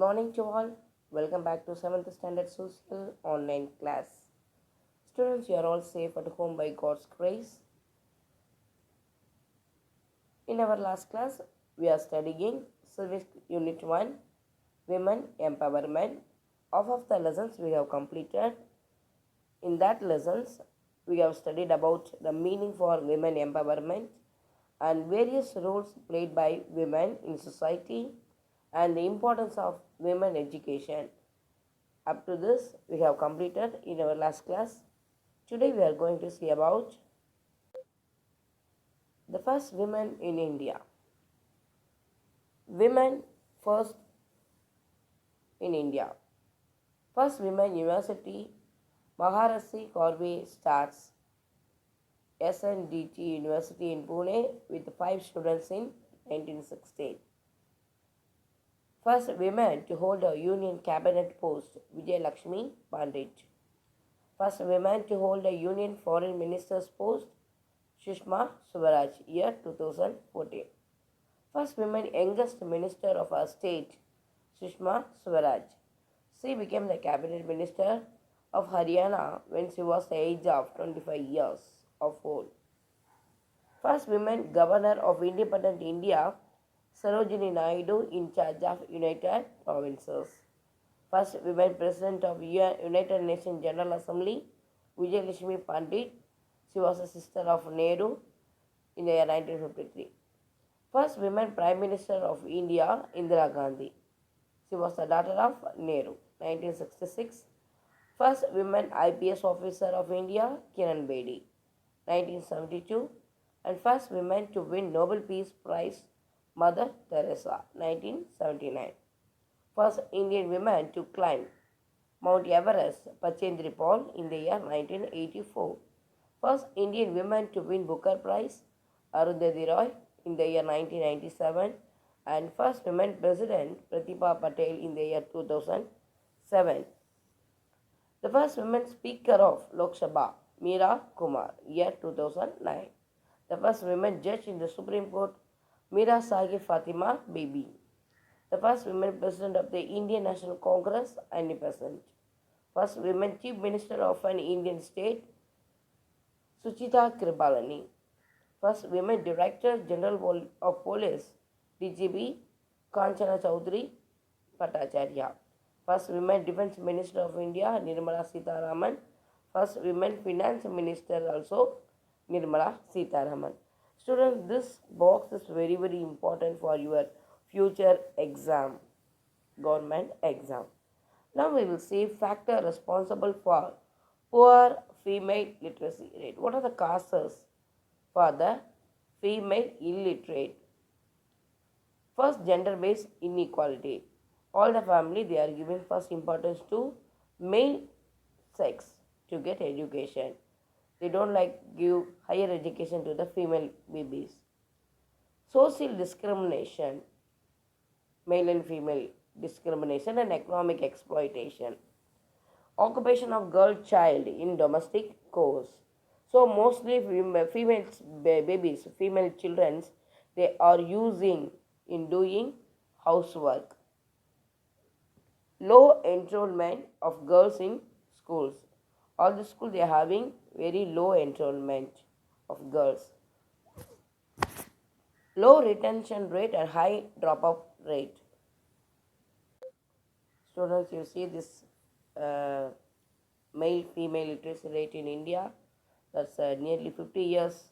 morning to all. Welcome back to 7th Standard Social Online class. Students, you are all safe at home by God's grace. In our last class, we are studying Civics Unit 1, Women Empowerment. Half of the lessons we have completed. In that lessons, we have studied about the meaning for women empowerment and various roles played by women in society and the importance of women education. Up to this, we have completed in our last class. Today, we are going to see about the first women in India. Women first in India. First Women University, Maharasi Corve starts SNDT University in Pune with 5 students in 1916. First women to hold a union cabinet post, Vijay Lakshmi Pandit. First women to hold a union foreign minister's post, Sushma Swaraj, year 2014. First women youngest minister of our state, Sushma Swaraj. She became the cabinet minister of Haryana when she was the age of 25 years of old. First women governor of independent India, Sarojini Naidu, in charge of United Provinces. First women president of United Nations General Assembly, Vijay Lakshmi Pandit. She was a sister of Nehru in the year 1953. First women Prime Minister of India, Indira Gandhi. She was the daughter of Nehru, 1966. First women IPS officer of India, Kiran Bedi, 1972. And first women to win Nobel Peace Prize, Mother Teresa, 1979. First Indian women to climb Mount Everest, Pachendri Paul, in the year 1984. First Indian women to win Booker Prize, Arundhati Roy, in the year 1997. And first women president, Pratibha Patel, in the year 2007. The first women speaker of Lok Sabha, Meera Kumar, year 2009. The first women judge in the Supreme Court, Meera Sahib Fatima Bibi. The first women president of the Indian National Congress, Annie Besant. First women chief minister of an Indian state, Suchita Kripalani. First women director general of police, DGP, Kanchana Chaudhary Bhattacharya. First women defense minister of India, Nirmala Sitharaman. First women finance minister also, Nirmala Sitharaman. Students, this box is very important for your future exam, government exam. Now we will see factor responsible for poor female literacy rate. What are the causes for the female illiterate? First, gender-based inequality. All the family, they are giving first importance to male sex to get education. They don't give higher education to the female babies. Social discrimination, male and female discrimination, and economic exploitation. Occupation of girl child in domestic chores. So mostly babies, female children, they are using in doing housework. Low enrollment of girls in schools. All the schools, they are having very low enrollment of girls. Low retention rate and high dropout rate. Students, you see this male-female literacy rate in India. That's nearly 50 years,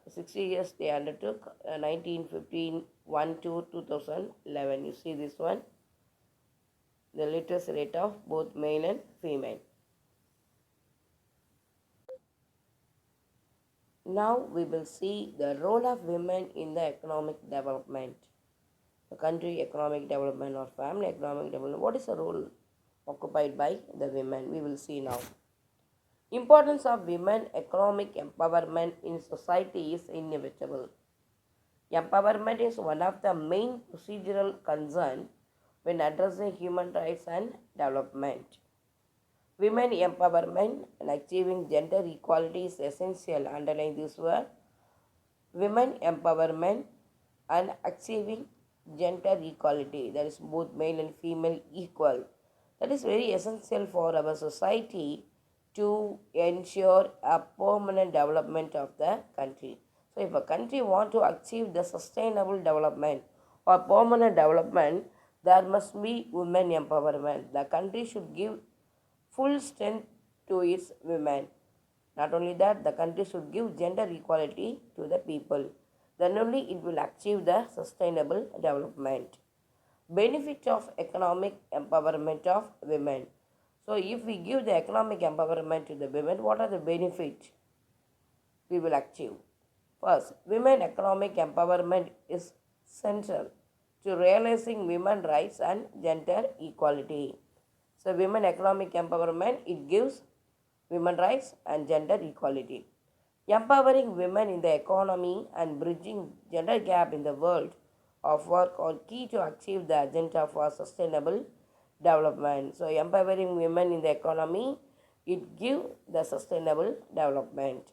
60 years they undertook, 1951 to 2011. You see this one, the literacy rate of both male and female. Now we will see the role of women in the economic development. The country economic development or family economic development. What is the role occupied by the women? We will see now. Importance of women economic empowerment in society is inevitable. Empowerment is one of the main procedural concerns when addressing human rights and development. Women empowerment and achieving gender equality is essential. Underline this word. Women empowerment and achieving gender equality, that is both male and female equal. That is very essential for our society to ensure a permanent development of the country. So if a country want to achieve the sustainable development or permanent development, there must be women empowerment. The country should give full strength to its women. Not only that, the country should give gender equality to the people. Then only it will achieve the sustainable development. Benefit of economic empowerment of women. So if we give the economic empowerment to the women, what are the benefits we will achieve? First, women economic empowerment is central to realizing women rights and gender equality. So women economic empowerment, it gives women rights and gender equality. Empowering women in the economy and bridging gender gap in the world of work are key to achieve the agenda for sustainable development. So empowering women in the economy, it gives the sustainable development.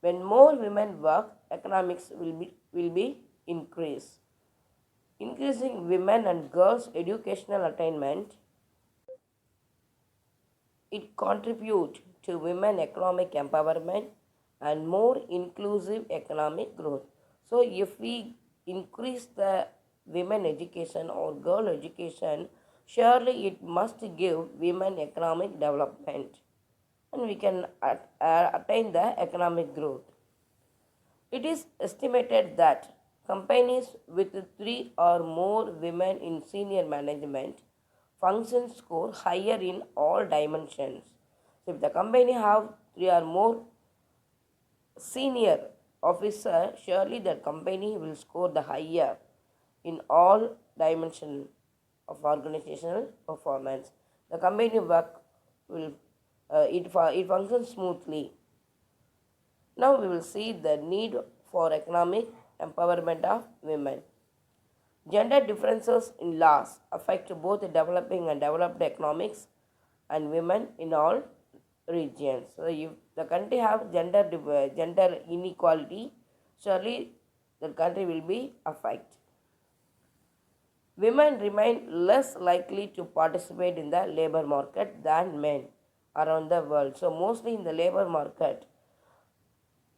When more women work, economics will be increased. Increasing women and girls' educational attainment, it contributes to women economic empowerment and more inclusive economic growth. So if we increase the women education or girl education, surely it must give women economic development and we can attain the economic growth. It is estimated that companies with 3 or more women in senior management functions score higher in all dimensions. So if the company have 3 or more senior officer, surely the company will score the higher in all dimensions of organizational performance. The company work will it functions smoothly. Now we will see the need for economic empowerment of women. Gender differences in laws affect both developing and developed economics and women in all regions. So if the country have gender inequality, surely the country will be affected. Women remain less likely to participate in the labor market than men around the world. So mostly in the labor market,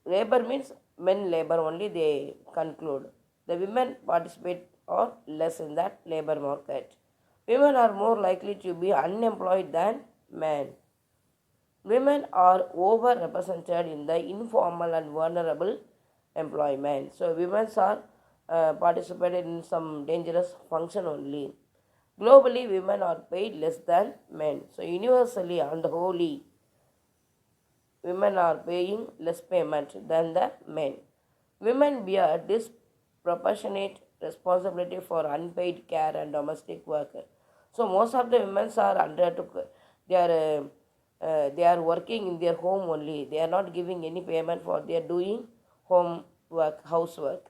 labor means men labor only they conclude. The women participate or less in that labor market. Women are more likely to be unemployed than men. Women are overrepresented in the informal and vulnerable employment. So women are participated in some dangerous function only. Globally, women are paid less than men. So universally and wholly, women are paying less payment than the men. Women bear disproportionate responsibility for unpaid care and domestic work. So most of the women are under to they are working in their home only. They are not giving any payment for their doing home work, housework.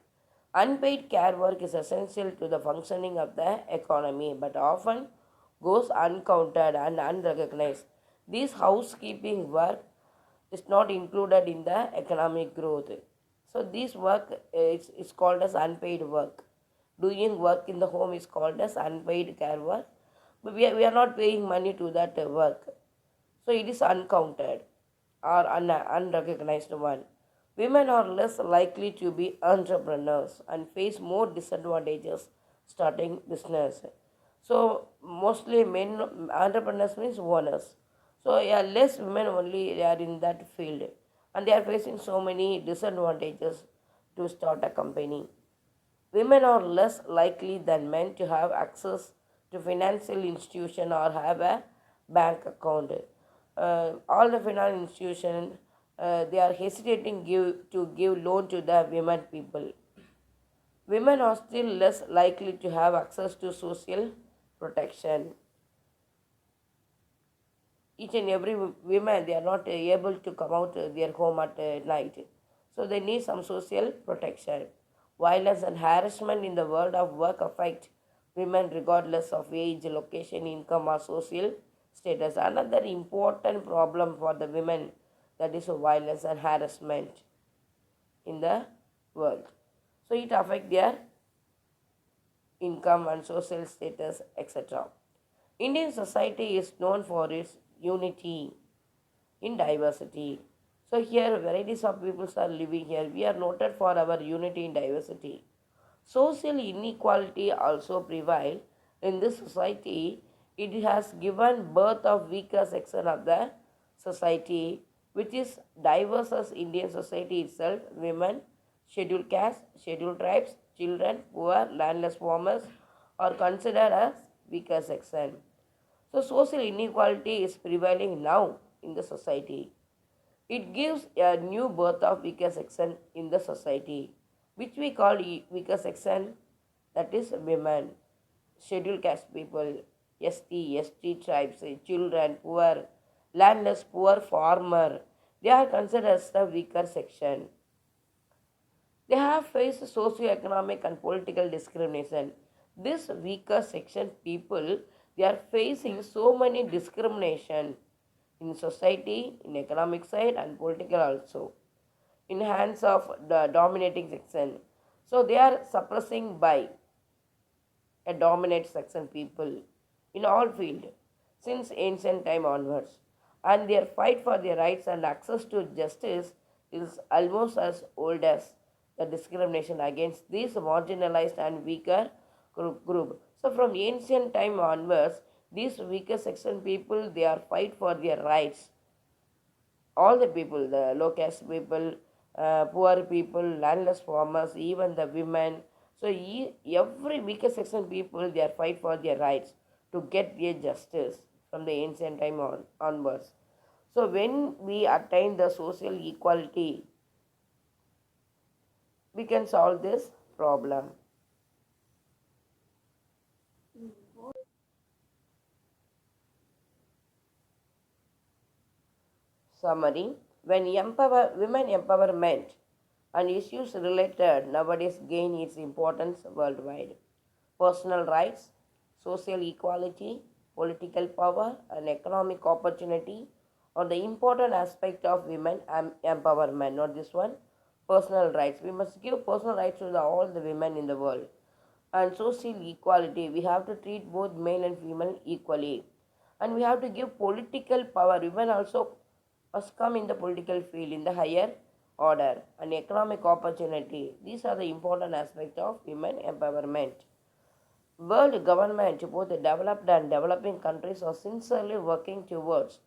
Unpaid care work is essential to the functioning of the economy, but often goes uncounted and unrecognized. This housekeeping work is not included in the economic growth. So this work is called as unpaid work. Doing work in the home is called as unpaid care work. But we are not paying money to that work. So it is uncounted or unrecognized one. Women are less likely to be entrepreneurs and face more disadvantages starting business. So mostly men entrepreneurs means owners. So yeah, less women only are in that field and they are facing so many disadvantages to start a company. Women are less likely than men to have access to financial institution or have a bank account. All the financial institutions they are hesitating to give loan to the women people. Women are still less likely to have access to social protection. Each and every women they are not able to come out their home at night, so they need some social protection. Violence and harassment in the world of work affect women regardless of age, location, income or social status. Another important problem for the women, that is violence and harassment in the world. So it affects their income and social status, etc. Indian society is known for its unity in diversity. So here varieties of peoples are living here. We are noted for our unity in diversity. Social inequality also prevail in this society. It has given birth of weaker section of the society, which is diverse as Indian society itself. Women, scheduled castes, scheduled tribes, children, poor, landless farmers are considered as weaker section. So social inequality is prevailing now in the society. It gives a new birth of weaker section in the society, which we call weaker section, that is women, scheduled caste people, ST tribes, children, poor, landless, poor farmer. They are considered as the weaker section. They have faced socio-economic and political discrimination. This weaker section people, they are facing so many discrimination in society, in economic side and political also, in hands of the dominating section. So they are suppressing by a dominant section people in all field since ancient time onwards, and their fight for their rights and access to justice is almost as old as the discrimination against these marginalized and weaker group. So from ancient time onwards, these weaker section people, they are fight for their rights. All the people, the low caste people, poor people, landless farmers, even the women. So every weaker section people, they are fight for their rights to get their justice from the ancient time onwards. So when we attain the social equality, we can solve this problem. Summary: when women empowerment and issues related nowadays gain its importance worldwide. Personal rights, social equality, political power, and economic opportunity are the important aspect of women empowerment. Not this one. Personal rights. We must give personal rights to all the women in the world. And social equality. We have to treat both male and female equally. And we have to give political power. Women also must come in the political field in the higher order, and economic opportunity. These are the important aspects of women empowerment. World government, both the developed and developing countries, are sincerely working towards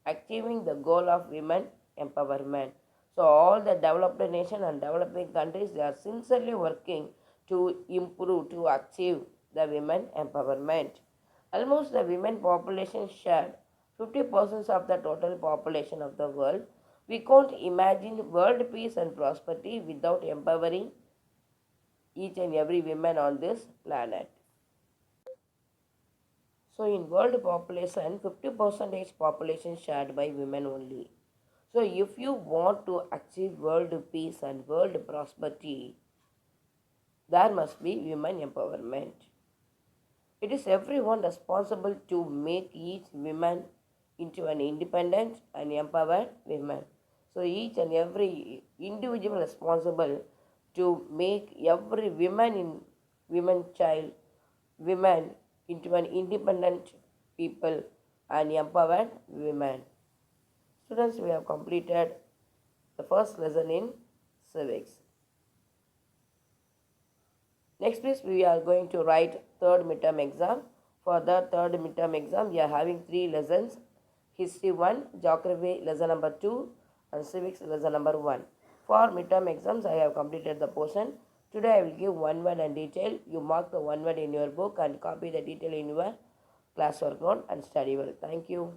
achieving the goal of women empowerment. So all the developed nation and developing countries, they are sincerely working to improve, to achieve the women empowerment. Almost the women population share 50% of the total population of the world. We can't imagine world peace and prosperity without empowering each and every woman on this planet. So in world population, 50% population shared by women only. So if you want to achieve world peace and world prosperity, there must be women empowerment. It is everyone responsible to make each woman into an independent and empowered woman. So each and every individual responsible to make every women child, women into an independent people and empowered women. Students, we have completed the first lesson in civics. Next is we are going to write third midterm exam. For the third midterm exam, we are having 3 lessons. History 1, Geography lesson number 2 and Civics lesson number 1. For midterm exams, I have completed the portion. Today I will give one word and detail. You mark the one word in your book and copy the detail in your classwork note and study well. Thank you.